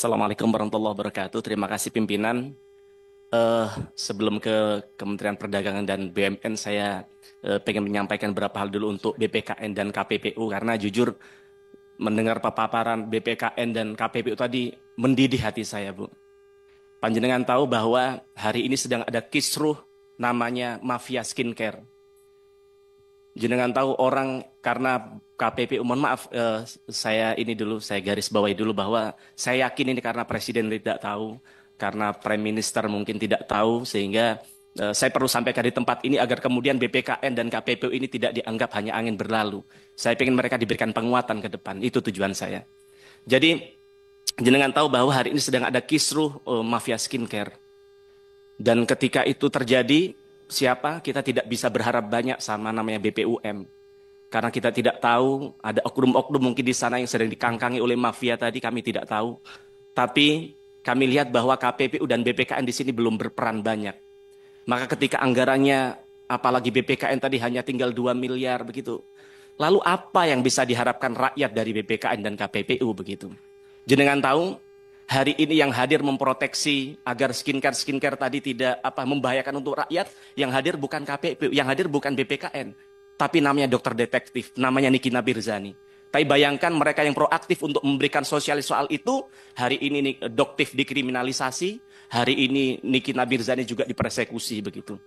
Assalamualaikum warahmatullahi wabarakatuh. Terima kasih pimpinan. Eh, Sebelum ke Kementerian Perdagangan dan BUMN, saya pengen menyampaikan beberapa hal dulu untuk BPKN dan KPPU karena jujur mendengar paparan BPKN dan KPPU tadi mendidih hati saya, Bu. Panjenengan tahu bahwa hari ini sedang ada kisruh namanya mafia skincare. Jenengan tahu orang karena KPPU, mohon maaf, saya garis bawahi dulu bahwa saya yakin ini karena Presiden tidak tahu, karena Prime Minister mungkin tidak tahu, sehingga saya perlu sampaikan di tempat ini agar kemudian BPKN dan KPPU ini tidak dianggap hanya angin berlalu. Saya ingin mereka diberikan penguatan ke depan, itu tujuan saya. Jadi jenengan tahu bahwa hari ini sedang ada kisruh mafia skincare. Dan ketika itu terjadi, kita tidak bisa berharap banyak sama namanya BPUM. Karena kita tidak tahu, ada oknum-oknum mungkin di sana yang sedang dikangkangi oleh mafia tadi, kami tidak tahu. Tapi kami lihat bahwa KPPU dan BPKN di sini belum berperan banyak. Maka ketika anggarannya, apalagi BPKN tadi hanya tinggal 2 miliar begitu. Lalu apa yang bisa diharapkan rakyat dari BPKN dan KPPU begitu? Jenengan tahu, hari ini yang hadir memproteksi agar skincare tadi tidak membahayakan untuk rakyat, yang hadir bukan KPPU, yang hadir bukan BPKN, tapi namanya dokter detektif, namanya Niki Nabirzani. Tapi bayangkan mereka yang proaktif untuk memberikan sosialis soal itu, hari ini Doktif dikriminalisasi, hari ini Niki Nabirzani juga dipersekusi begitu.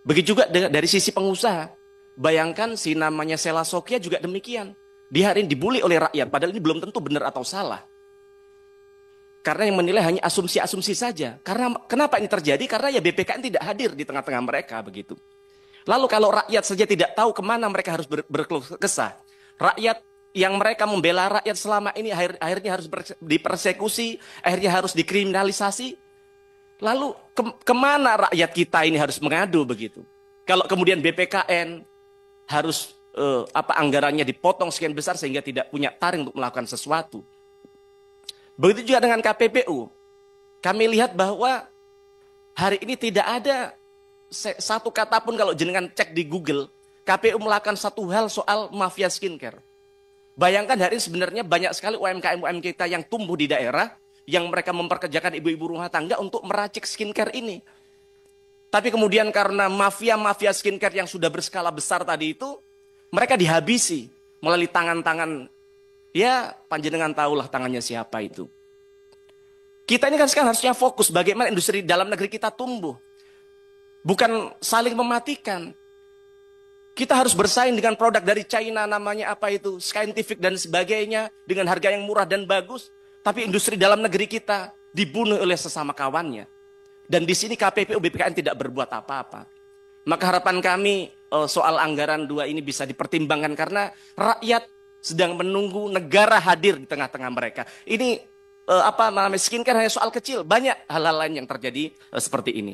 Begitu juga dari sisi pengusaha. Bayangkan si namanya Sela Sokya juga demikian. Dia hari ini dibully oleh rakyat, padahal ini belum tentu benar atau salah. Karena yang menilai hanya asumsi-asumsi saja. Karena kenapa ini terjadi? Karena ya BPKN tidak hadir di tengah-tengah mereka begitu. Lalu kalau rakyat saja tidak tahu kemana mereka harus berkeluh kesah. Rakyat yang mereka membela rakyat selama ini akhirnya harus dipersekusi, akhirnya harus dikriminalisasi. Lalu kemana rakyat kita ini harus mengadu begitu? Kalau kemudian BPKN harus anggarannya dipotong sekian besar sehingga tidak punya taring untuk melakukan sesuatu. Begitu juga dengan KPPU. Kami lihat bahwa hari ini tidak ada satu kata pun kalau jenengan cek di Google, KPU melakukan satu hal soal mafia skincare. Bayangkan hari ini sebenarnya banyak sekali UMKM kita yang tumbuh di daerah, yang mereka memperkerjakan ibu-ibu rumah tangga untuk meracik skincare ini. Tapi kemudian karena mafia skincare yang sudah berskala besar tadi itu, mereka dihabisi melalui tangan-tangan. Ya, panjenengan tahulah tangannya siapa itu. Kita ini kan sekarang harusnya fokus bagaimana industri dalam negeri kita tumbuh. Bukan saling mematikan. Kita harus bersaing dengan produk dari China namanya Scientific dan sebagainya. Dengan harga yang murah dan bagus. Tapi industri dalam negeri kita dibunuh oleh sesama kawannya. Dan di sini KPPU BPKN tidak berbuat apa-apa. Maka harapan kami soal anggaran 2 ini bisa dipertimbangkan karena rakyat sedang menunggu negara hadir di tengah-tengah mereka. Ini skincare hanya soal kecil, banyak hal-hal lain yang terjadi seperti ini.